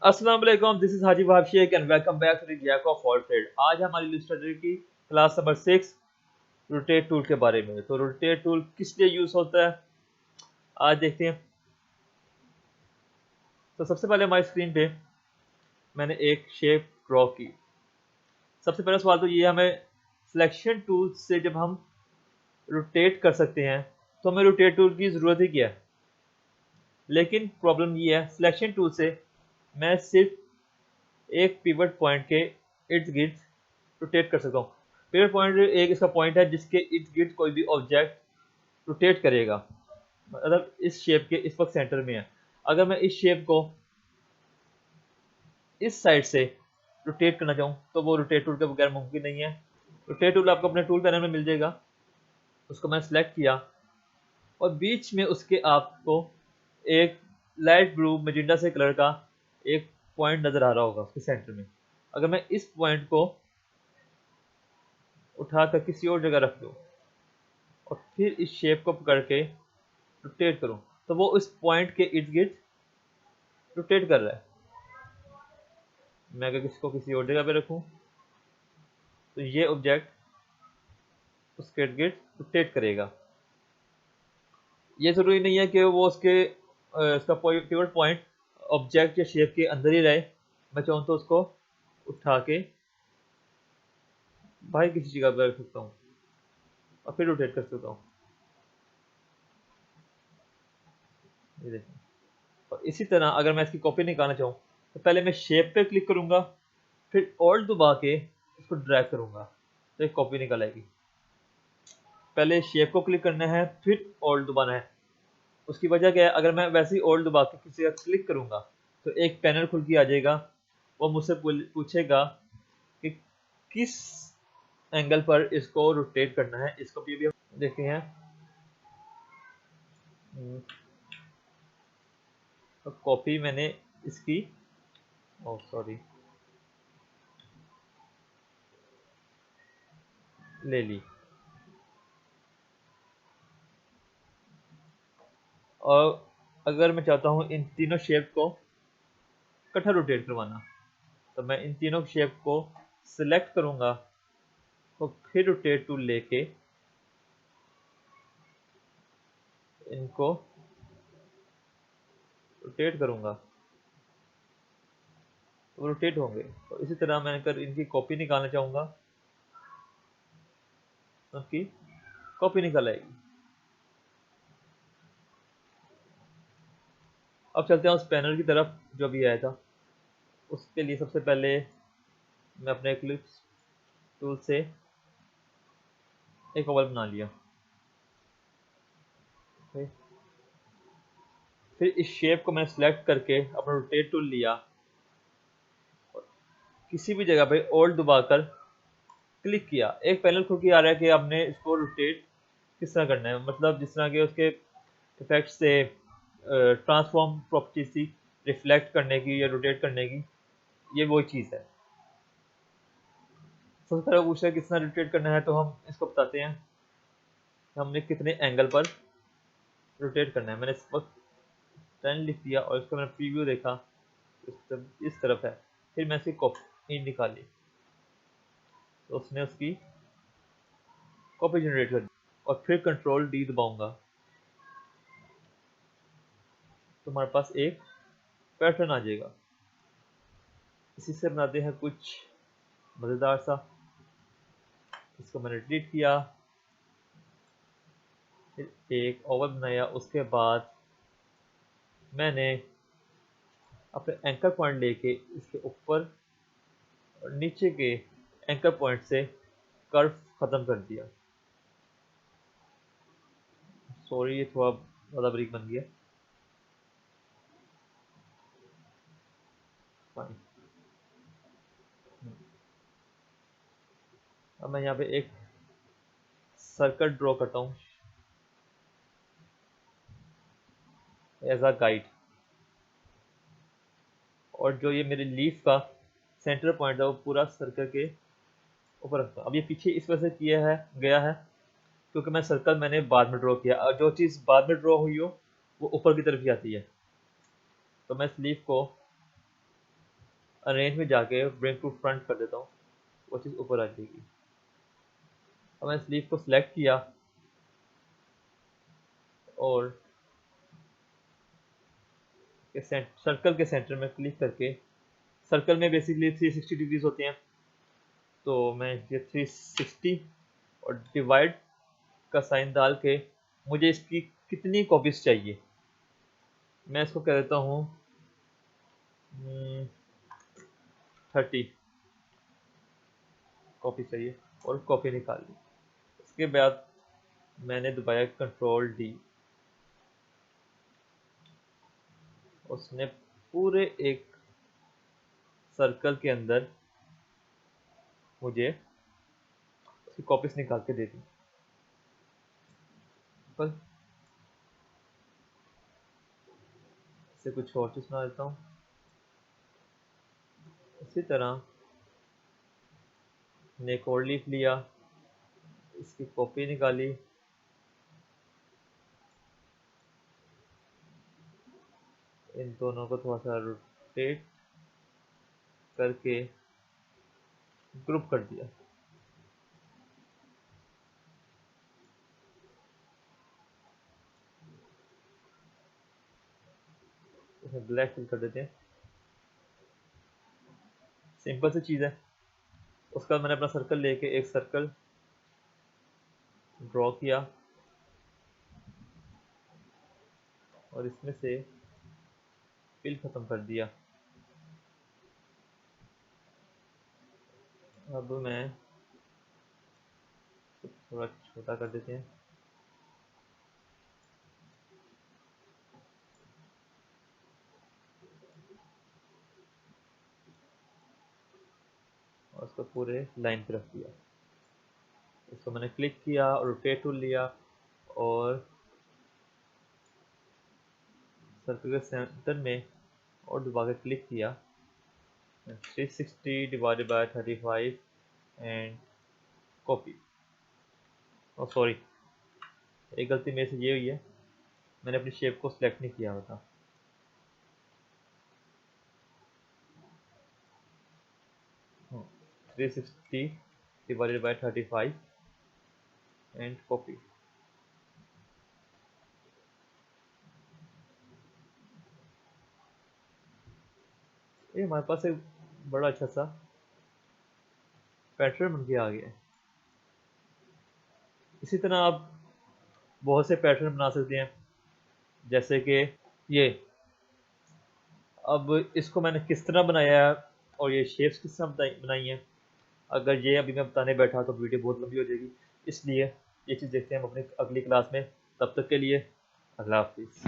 अस्सलाम वालेकुम, this is Haji Wahab Shaikh and welcome back to the jack of all trade. आज हमारी इलस्ट्रेटर की क्लास नंबर 6 रोटेट टूल के बारे में। तो रोटेट टूल किस लिए यूज होता है आज देखते हैं। तो सबसे पहले हमारी स्क्रीन पे मैंने एक शेप ड्रॉ की। सबसे पहला सवाल तो ये है, हमें सिलेक्शन टूल से जब हम रोटेट कर सकते हैं तो हमें रोटेट टूल की ज़रूरत ही क्या है। लेकिन प्रॉब्लम ये है, सिलेक्शन टूल से मैं सिर्फ एक पिवट पॉइंट के इर्द गिर्द रोटेट कर सकता हूँ। पिवट पॉइंट एक इसका पॉइंट है जिसके इर्द गिर्द कोई भी ऑब्जेक्ट रोटेट करेगा। मतलब इस शेप के इस वक्त सेंटर में है। अगर मैं इस शेप को इस साइड से रोटेट करना चाहूँ तो वो रोटेट टूल के बगैर मुमकिन नहीं है। रोटेट टूल आपको अपने टूल पैनल में मिल जाएगा, उसको मैं सिलेक्ट किया और बीच में उसके आपको एक लाइट ब्लू मैजेंटा से कलर का एक पॉइंट नज़र आ रहा होगा उसके सेंटर में। अगर मैं इस पॉइंट को उठाकर किसी और जगह रख दूँ और फिर इस शेप को पकड़ के रोटेट करूँ तो वो इस पॉइंट के इर्द गिर्द रोटेट कर रहा है। मैं अगर इसको किसी और जगह पे रखूँ तो ये ऑब्जेक्ट उसके इर्द गिर्द रोटेट करेगा। ये ज़रूरी नहीं है कि वो उसका पिवट पॉइंट ऑब्जेक्ट या शेप के अंदर ही रहे। मैं चाहूँ तो उसको उठा के बाहर किसी जगह पर रख सकता हूँ और फिर रोटेट कर सकता हूँ। ये देखें। और इसी तरह अगर मैं इसकी कॉपी निकालना चाहूँ तो पहले मैं शेप पे क्लिक करूँगा, फिर ऑल्ट दबा के इसको ड्रैग करूँगा तो एक कॉपी निकल आएगी। पहले शेप को क्लिक करना है, फिर ऑल्ट दबाना है। उसकी वजह क्या है, अगर मैं वैसे ही ऑल्ट दबा के किसी का क्लिक करूँगा तो एक पैनल खुल के आ जाएगा। वो मुझसे पूछेगा कि किस एंगल पर इसको रोटेट करना है। इसको भी हम देखते हैं। तो कॉपी मैंने इसकी सॉरी ले ली और अगर मैं चाहता हूँ इन तीनों शेप को इकट्ठा रोटेट करवाना तो मैं इन तीनों शेप को सिलेक्ट करूँगा तो फिर रोटेट टूल लेके इनको रोटेट करूँगा तो रोटेट होंगे। तो इसी तरह मैं अगर इनकी कॉपी निकालना चाहूँगा तो उनकी कॉपी निकल आएगी। अब चलते हैं उस पैनल की तरफ जो अभी आया था। उसके लिए सबसे पहले मैं अपने क्लिप्स टूल से एक ओवल बना लिया। फिर इस शेप को मैंने सिलेक्ट करके अपना रोटेट टूल लिया, किसी भी जगह पे ऑल्ट दबाकर क्लिक किया। एक पैनल खुल के आ रहा है कि आपने इसको रोटेट किस तरह करना है। मतलब जिस तरह के उसके इफेक्ट से ट्रांसफॉर्म प्रॉपर्टी थी रिफ्लेक्ट करने की या रोटेट करने की, ये वही चीज़ है। सबसे पहले पूछा है किस तरह रोटेट करना है तो हम इसको बताते हैं हमने कितने एंगल पर रोटेट करना है। मैंने इस वक्त 10 लिख दिया और इसका मैंने प्रीव्यू देखा इस तरफ है। फिर मैं इसकी कॉपी निकाली तो उसने उसकी कॉपी जनरेट कर दी और फिर कंट्रोल डी दबाऊंगा तो हमारे पास एक पैटर्न आ जाएगा। इसी से बनाते हैं कुछ मज़ेदार सा। इसको मैंने डिलीट किया, फिर एक ओवल बनाया। उसके बाद मैंने अपने एंकर पॉइंट लेके इसके ऊपर और नीचे के एंकर पॉइंट से कर्व ख़त्म कर दिया। सॉरी ये थोड़ा ज़्यादा बारीक बन गया। फाइन। अब मैं यहाँ पे एक सर्कल ड्रॉ करता हूँ एज अ गाइड। और जो ये मेरे लीफ का सेंटर पॉइंट है वो पूरा सर्कल के ऊपर रखता हूँ। अब ये पीछे इस वजह से किया है गया है क्योंकि मैं सर्कल मैंने बाद में ड्रॉ किया और जो चीज़ बाद में ड्रॉ हुई हो वो ऊपर की तरफ ही आती है। तो मैं इस लीफ को अरेंज में जाके ब्रिंग टू फ्रंट कर देता हूँ, वो चीज़ ऊपर आ जाएगी। अब मैंने स्लीव को सिलेक्ट किया और सर्कल के सेंटर में क्लिक करके, सर्कल में बेसिकली 360 डिग्रीज होते हैं, तो मैं ये 360 और डिवाइड का साइन डाल के मुझे इसकी कितनी कॉपीज चाहिए, मैं इसको कह देता हूँ 30 कॉपी चाहिए और कॉपी निकाल ली। उसके बाद मैंने दबाया कंट्रोल डी, उसने पूरे एक सर्कल के अंदर मुझे उसकी कॉपीज निकाल के दे दी। बस इससे कुछ और चीज बना देता हूँ। इसी तरह ने एक और लीफ लिया, इसकी कॉपी निकाली, इन दोनों को थोड़ा सा रोटेट करके ग्रुप कर दिया। इसमें ब्लैक फिल कर देते हैं। सिंपल सी चीज़ है। उसके बाद मैंने अपना सर्कल लेके एक सर्कल ड्रॉ किया और इसमें से फिल ख़त्म कर दिया। अब मैं थोड़ा छोटा कर देते हैं। और उसको पूरे लाइन पे रख दिया। इसको मैंने क्लिक किया और रोटेट टूल लिया और सर्कल के सेंटर में और दबा के क्लिक किया, 360 डिवाइडेड बाय 35 एंड कॉपी। और सॉरी, एक गलती मेरे से ये हुई है, मैंने अपनी शेप को सिलेक्ट नहीं किया होता। हाँ, 360 डिवाइडेड बाय 35 एंड कॉपी। ये हमारे पास एक बड़ा अच्छा सा पैटर्न बन के आ गया है। इसी तरह आप बहुत से पैटर्न बना सकते हैं, जैसे कि ये। अब इसको मैंने किस तरह बनाया है और ये शेप्स किस तरह बनाई हैं, अगर ये अभी मैं बताने बैठा तो वीडियो बहुत लंबी हो जाएगी, इसलिए ये चीज़ देखते हैं हम अपनी अगली क्लास में। तब तक के लिए अल्लाह हाफिज़।